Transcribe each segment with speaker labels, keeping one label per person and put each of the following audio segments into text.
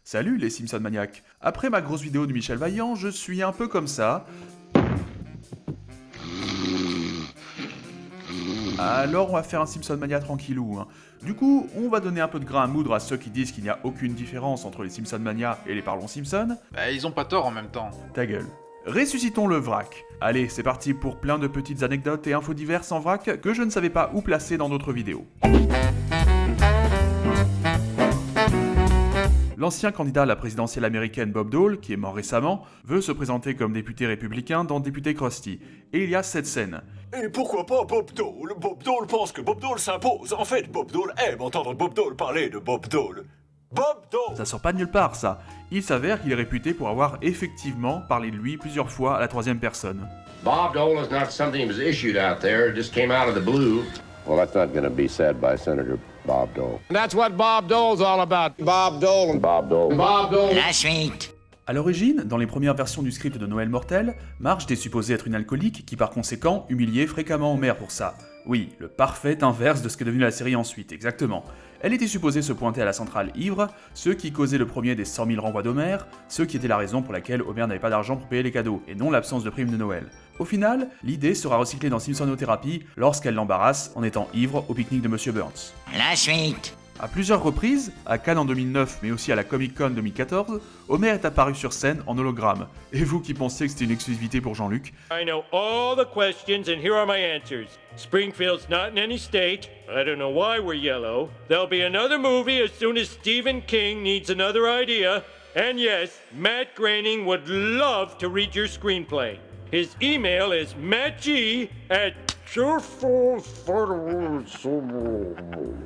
Speaker 1: Salut les Simpson maniaques. Après ma grosse vidéo de Michel Vaillant, je suis un peu comme ça. Alors on va faire un Simpson Mania tranquillou. Du coup, on va donner un peu de grain à moudre à ceux qui disent qu'il n'y a aucune différence entre les Simpson Mania et les Parlons Simpson.
Speaker 2: Bah, ils ont pas tort en même temps.
Speaker 1: Ta gueule. Ressuscitons le vrac. Allez, c'est parti pour plein de petites anecdotes et infos diverses en vrac que je ne savais pas où placer dans d'autres vidéos. L'ancien candidat à la présidentielle américaine Bob Dole, qui est mort récemment, veut se présenter comme député républicain dans Député Krusty. Et il y a cette scène.
Speaker 3: Et pourquoi pas Bob Dole? Bob Dole pense que Bob Dole s'impose. En fait, Bob Dole aime entendre Bob Dole parler de Bob Dole. Bob Dole!
Speaker 1: Ça sort pas de nulle part, ça. Il s'avère qu'il est réputé pour avoir effectivement parlé de lui plusieurs fois à la troisième personne.
Speaker 4: Bob Dole is not something that was issued out there, it just came out of the blue.
Speaker 5: Well, that's not going to be said by Senator Bob Dole.
Speaker 4: And that's what Bob Dole's all about. Bob Dole and
Speaker 5: Bob Dole.
Speaker 4: Bob Dole.
Speaker 6: La suite.
Speaker 1: A l'origine, dans les premières versions du script de Noël Mortel, Marge était supposée être une alcoolique qui par conséquent humiliait fréquemment Homer pour ça. Oui, le parfait inverse de ce qu'est devenu la série ensuite, exactement. Elle était supposée se pointer à la centrale ivre, ce qui causait le premier des 100 000 renvois d'Homer, ce qui était la raison pour laquelle Homer n'avait pas d'argent pour payer les cadeaux, et non l'absence de prime de Noël. Au final, l'idée sera recyclée dans Simpsonothérapie lorsqu'elle l'embarrasse en étant ivre au pique-nique de Monsieur Burns.
Speaker 6: La suite.
Speaker 1: À plusieurs reprises, à Cannes en 2009 mais aussi à la Comic-Con 2014, Homer est apparu sur scène en hologramme. Et vous qui pensiez que c'était une exclusivité pour Jean-Luc,
Speaker 7: I know all the questions and here are my answers. Springfield's not in any state. I don't know why we're yellow. There'll be another movie as soon as Stephen King needs another idea. And yes, Matt Groening would love to read your screenplay. His email is mattg@.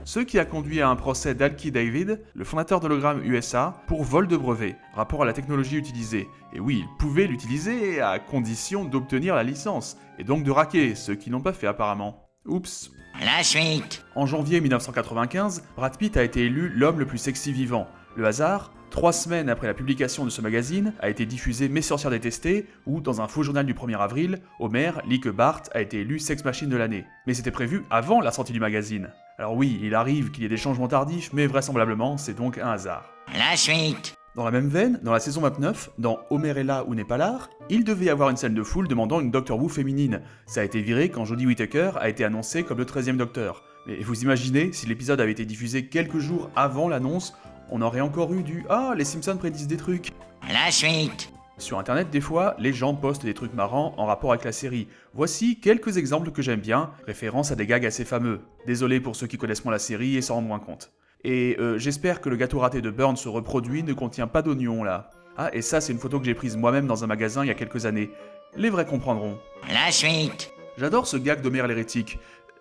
Speaker 1: ce qui a conduit à un procès d'Alki David, le fondateur d'Hologram USA, pour vol de brevet, rapport à la technologie utilisée. Et oui, il pouvait l'utiliser à condition d'obtenir la licence, et donc de raquer, ce qu'ils n'ont pas fait apparemment. Oups.
Speaker 6: La suite.
Speaker 1: En janvier 1995, Brad Pitt a été élu l'homme le plus sexy vivant. Le hasard, 3 semaines après la publication de ce magazine, a été diffusé Mes sorcières détestées, où, dans un faux journal du 1er avril, Homer lit que Bart a été élu Sex Machine de l'année. Mais c'était prévu avant la sortie du magazine. Alors oui, il arrive qu'il y ait des changements tardifs, mais vraisemblablement, c'est donc un hasard.
Speaker 6: La suite.
Speaker 1: Dans la même veine, dans la saison 29, dans Homer est là ou n'est pas là, il devait y avoir une scène de foule demandant une Doctor Who féminine. Ça a été viré quand Jodie Whittaker a été annoncée comme le 13e Docteur. Mais vous imaginez, si l'épisode avait été diffusé quelques jours avant l'annonce, on aurait encore eu du « Ah, les Simpsons prédisent des trucs !»
Speaker 6: La suite.
Speaker 1: Sur internet, des fois, les gens postent des trucs marrants en rapport avec la série. Voici quelques exemples que j'aime bien, référence à des gags assez fameux. Désolé pour ceux qui connaissent moins la série et s'en rendent moins compte. Et j'espère que le gâteau raté de Burns se reproduit ne contient pas d'oignons là. Ah, et ça c'est une photo que j'ai prise moi-même dans un magasin il y a quelques années. Les vrais comprendront.
Speaker 6: La suite.
Speaker 1: J'adore ce gag d'Homer l'hérétique.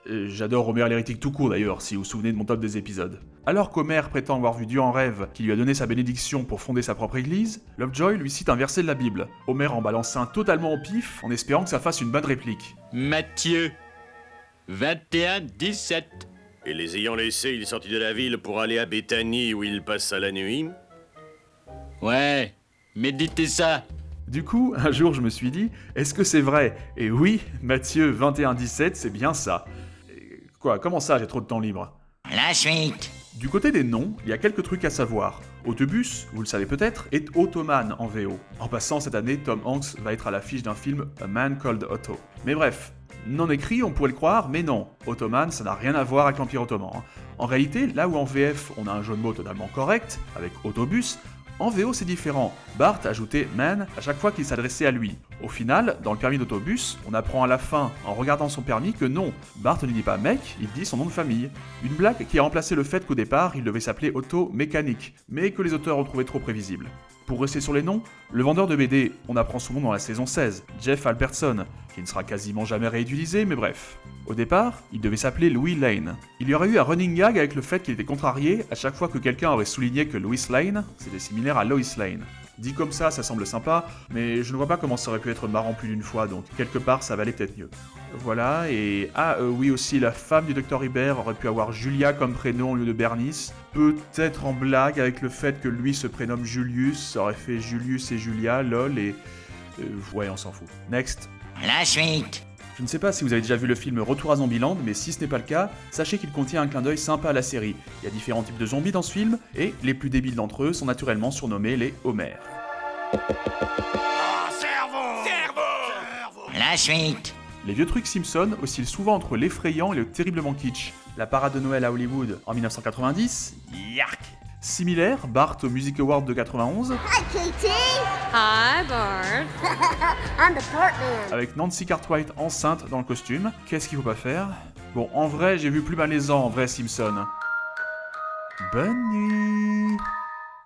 Speaker 1: J'adore Homer l'hérétique tout court d'ailleurs, si vous vous souvenez de mon top des épisodes. Alors qu'Homer prétend avoir vu Dieu en rêve, qui lui a donné sa bénédiction pour fonder sa propre église, Lovejoy lui cite un verset de la Bible. Homer en balance un totalement au pif, en espérant que ça fasse une bonne réplique.
Speaker 8: Matthieu 21-17.
Speaker 9: Et les ayant laissés, il sortit de la ville pour aller à Béthanie où il passa la nuit.
Speaker 8: Ouais, méditez ça.
Speaker 1: Du coup, un jour je me suis dit, est-ce que c'est vrai? Et oui, Matthieu 21-17, c'est bien ça. Quoi, comment ça, j'ai trop de temps libre?
Speaker 6: La suite.
Speaker 1: Du côté des noms, il y a quelques trucs à savoir. Autobus, vous le savez peut-être, est Automan en VO. En passant, cette année, Tom Hanks va être à l'affiche d'un film A Man Called Otto. Mais bref, non écrit, on pourrait le croire, mais non. Ottoman, ça n'a rien à voir avec l'Empire Ottoman. En réalité, là où en VF, on a un jeu de mots totalement correct, avec autobus, en VO c'est différent. Bart ajoutait man à chaque fois qu'il s'adressait à lui. Au final, dans le permis d'autobus, on apprend à la fin, en regardant son permis, que non, Bart ne dit pas mec, il dit son nom de famille. Une blague qui a remplacé le fait qu'au départ, il devait s'appeler Otto Mécanique, mais que les auteurs ont trouvé trop prévisible. Pour rester sur les noms, le vendeur de BD, on apprend son nom dans la saison 16, Jeff Albertson, qui ne sera quasiment jamais réutilisé, mais bref. Au départ, il devait s'appeler Louis Lane. Il y aurait eu un running gag avec le fait qu'il était contrarié à chaque fois que quelqu'un aurait souligné que Lois Lane, c'était similaire à Lois Lane. Dit comme ça semble sympa, mais je ne vois pas comment ça aurait pu être marrant plus d'une fois, donc quelque part ça valait peut-être mieux. Voilà, et oui aussi, la femme du Dr Hibbert aurait pu avoir Julia comme prénom au lieu de Bernice, peut-être en blague avec le fait que lui se prénomme Julius, ça aurait fait Julius et Julia, lol, et... ouais, on s'en fout. Next.
Speaker 6: La suite.
Speaker 1: Je ne sais pas si vous avez déjà vu le film Retour à Zombieland, mais si ce n'est pas le cas, sachez qu'il contient un clin d'œil sympa à la série. Il y a différents types de zombies dans ce film, et les plus débiles d'entre eux sont naturellement surnommés les Homer.
Speaker 6: La suite.
Speaker 1: Les vieux trucs Simpson oscillent souvent entre l'effrayant et le terriblement kitsch. La parade de Noël à Hollywood en 1990, yark. Similaire, Bart au Music Award de 91,
Speaker 2: Hi, Katie.
Speaker 10: Hi, Bart.
Speaker 2: I'm the partner.
Speaker 1: avec Nancy Cartwright enceinte dans le costume. Qu'est-ce qu'il faut pas faire? Bon, en vrai, j'ai vu plus malaisant en vrai Simpson. Bonne nuit.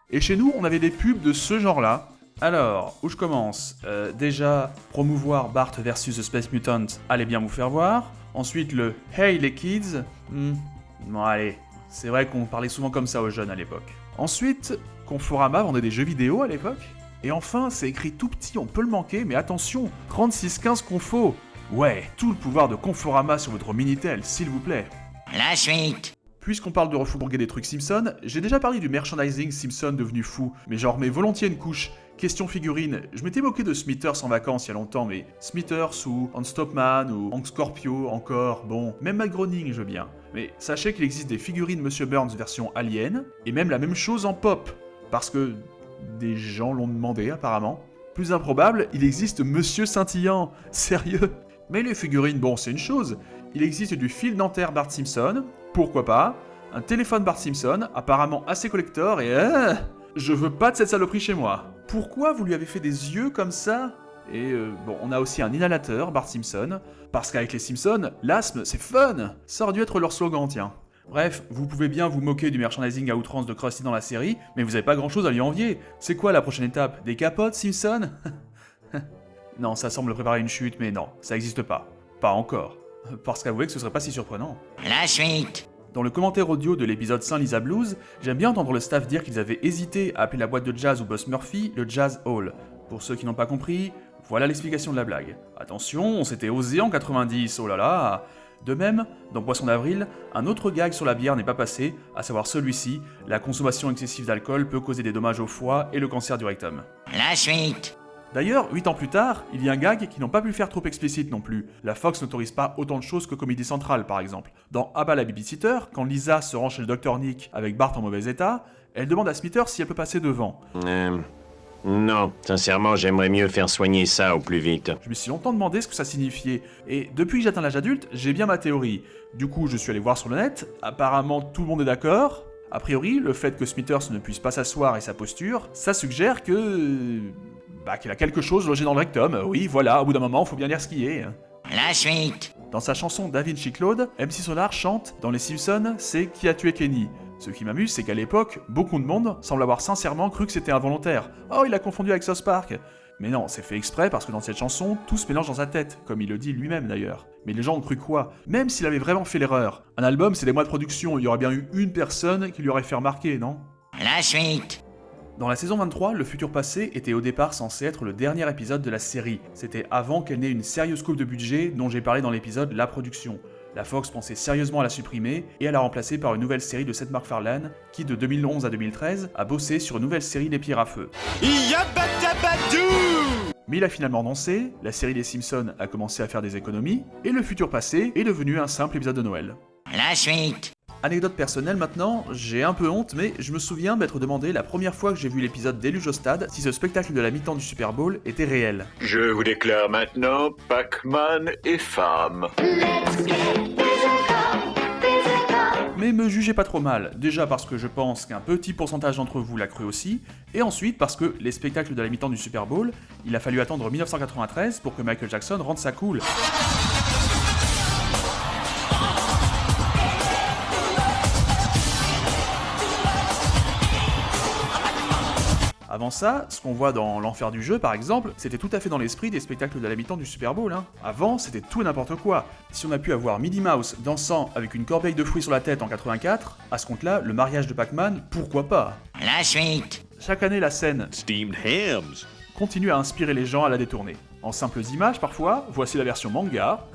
Speaker 1: Et chez nous, on avait des pubs de ce genre-là. Alors, où je commence? Déjà, promouvoir Bart versus The Space Mutant, allez bien vous faire voir. Ensuite, le Hey les kids. Bon, allez. C'est vrai qu'on parlait souvent comme ça aux jeunes à l'époque. Ensuite, Conforama vendait des jeux vidéo à l'époque. Et enfin, c'est écrit tout petit, on peut le manquer, mais attention, 3615 Confo. Ouais, tout le pouvoir de Conforama sur votre Minitel, s'il vous plaît.
Speaker 6: La suite.
Speaker 1: Puisqu'on parle de refourguer des trucs Simpson, j'ai déjà parlé du merchandising Simpson devenu fou, mais j'en remets volontiers une couche. Question figurine, je m'étais moqué de Smithers en vacances il y a longtemps, mais Smithers ou Hank Stopman ou Hank Scorpio encore, bon, même Matt Groening je veux bien. Mais sachez qu'il existe des figurines Monsieur Burns version Alien, et même la même chose en pop, parce que des gens l'ont demandé apparemment. Plus improbable, il existe Monsieur Scintillant, sérieux. Mais les figurines, bon c'est une chose, il existe du fil dentaire Bart Simpson, pourquoi pas, un téléphone Bart Simpson, apparemment assez collector, et je veux pas de cette saloperie chez moi. Pourquoi vous lui avez fait des yeux comme ça? Et bon, on a aussi un inhalateur, Bart Simpson, parce qu'avec les Simpsons, l'asthme, c'est fun. Ça aurait dû être leur slogan, tiens. Bref, vous pouvez bien vous moquer du merchandising à outrance de Krusty dans la série, mais vous avez pas grand chose à lui envier. C'est quoi la prochaine étape? Des capotes, Simpson? Non, ça semble préparer une chute, mais non, ça existe pas. Pas encore. Parce qu'avouez que ce serait pas si surprenant.
Speaker 6: La suite.
Speaker 1: Dans le commentaire audio de l'épisode Saint Lisa Blues, j'aime bien entendre le staff dire qu'ils avaient hésité à appeler la boîte de jazz ou Buzz Murphy le Jazz Hall. Pour ceux qui n'ont pas compris, voilà l'explication de la blague. Attention, on s'était osé en 90, oh là là. De même, dans Poisson d'avril, un autre gag sur la bière n'est pas passé, à savoir celui-ci, la consommation excessive d'alcool peut causer des dommages au foie et le cancer du rectum.
Speaker 6: La suite.
Speaker 1: D'ailleurs, 8 ans plus tard, il y a un gag qui n'ont pas pu faire trop explicite non plus. La Fox n'autorise pas autant de choses que Comédie Centrale, par exemple. Dans Abba la babysitter, quand Lisa se rend chez le Dr Nick avec Bart en mauvais état, elle demande à Smithers si elle peut passer devant.
Speaker 9: Non, sincèrement, j'aimerais mieux faire soigner ça au plus vite.
Speaker 1: Je me suis longtemps demandé ce que ça signifiait, et depuis que j'atteins l'âge adulte, j'ai bien ma théorie. Du coup, je suis allé voir sur le net, apparemment tout le monde est d'accord. A priori, le fait que Smithers ne puisse pas s'asseoir et sa posture, ça suggère que... qu'il a quelque chose logé dans le rectum. Oui, voilà, au bout d'un moment, faut bien dire ce qui est.
Speaker 6: La suite.
Speaker 1: Dans sa chanson Da Vinci Claude, MC Solar chante « Dans les Simpsons, c'est qui a tué Kenny ». Ce qui m'amuse, c'est qu'à l'époque, beaucoup de monde semble avoir sincèrement cru que c'était involontaire. Oh, il a confondu avec South Park. Mais non, c'est fait exprès parce que dans cette chanson, tout se mélange dans sa tête, comme il le dit lui-même d'ailleurs. Mais les gens ont cru quoi? Même s'il avait vraiment fait l'erreur. Un album, c'est des mois de production, il y aurait bien eu une personne qui lui aurait fait remarquer, non?
Speaker 6: La suite.
Speaker 1: Dans la saison 23, le futur passé était au départ censé être le dernier épisode de la série. C'était avant qu'elle n'ait une sérieuse coupe de budget dont j'ai parlé dans l'épisode La Production. La Fox pensait sérieusement à la supprimer et à la remplacer par une nouvelle série de Seth MacFarlane qui, de 2011 à 2013, a bossé sur une nouvelle série Les Pierres à Feu. Mais il a finalement renoncé, la série des Simpsons a commencé à faire des économies, et le futur passé est devenu un simple épisode de Noël.
Speaker 6: La suite.
Speaker 1: Anecdote personnelle maintenant, j'ai un peu honte, mais je me souviens m'être demandé la première fois que j'ai vu l'épisode Déluge au stade si ce spectacle de la mi-temps du Super Bowl était réel.
Speaker 3: Je vous déclare maintenant Pac-Man et femme.
Speaker 1: Mais me jugez pas trop mal, déjà parce que je pense qu'un petit pourcentage d'entre vous l'a cru aussi, et ensuite parce que les spectacles de la mi-temps du Super Bowl, il a fallu attendre 1993 pour que Michael Jackson rende ça cool. Avant ça, ce qu'on voit dans L'Enfer du jeu par exemple, c'était tout à fait dans l'esprit des spectacles de la mi-temps du Super Bowl. Avant, c'était tout et n'importe quoi. Si on a pu avoir Minnie Mouse dansant avec une corbeille de fruits sur la tête en 84, à ce compte-là, le mariage de Pac-Man, pourquoi pas?
Speaker 6: La suite.
Speaker 1: Chaque année, la scène
Speaker 3: Steamed hams.
Speaker 1: continue à inspirer les gens à la détourner. En simples images parfois, voici la version manga,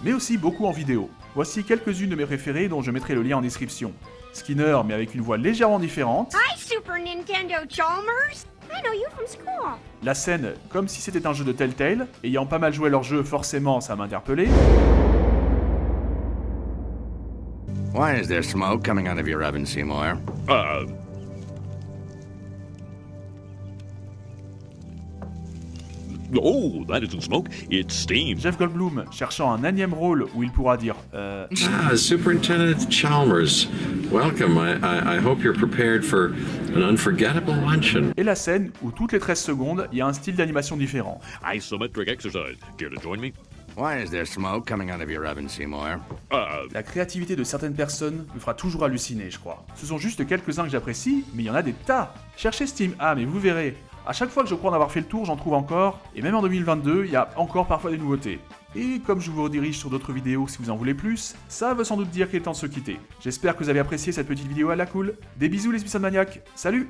Speaker 1: mais aussi beaucoup en vidéo. Voici quelques-unes de mes préférées dont je mettrai le lien en description. Skinner, mais avec une voix légèrement différente.
Speaker 2: Hi, Super Nintendo Chalmers. I know you from school.
Speaker 1: La scène, comme si c'était un jeu de Telltale, ayant pas mal joué leur jeu, forcément ça m'a interpellé.
Speaker 5: Why is there smoke coming out of your oven, Seymour?
Speaker 11: Oh, that isn't smoke, it's steam.
Speaker 1: Jeff Goldblum cherchant un énième rôle où il pourra dire
Speaker 12: Superintendent Chalmers, welcome. I hope you're prepared for an unforgettable luncheon.
Speaker 1: Et la scène où toutes les 13 secondes, il y a un style d'animation différent.
Speaker 11: Isometric exercise. Care to join me?
Speaker 5: Why is there smoke coming out of your oven, Seymour?
Speaker 1: La créativité de certaines personnes me fera toujours halluciner, je crois. Ce sont juste quelques-uns que j'apprécie, mais il y en a des tas. Cherchez Steam Ham et vous verrez. À chaque fois que je crois en avoir fait le tour, j'en trouve encore, et même en 2022, il y a encore parfois des nouveautés. Et comme je vous redirige sur d'autres vidéos si vous en voulez plus, ça veut sans doute dire qu'il est temps de se quitter. J'espère que vous avez apprécié cette petite vidéo à la cool. Des bisous les Suisses Maniacs, salut!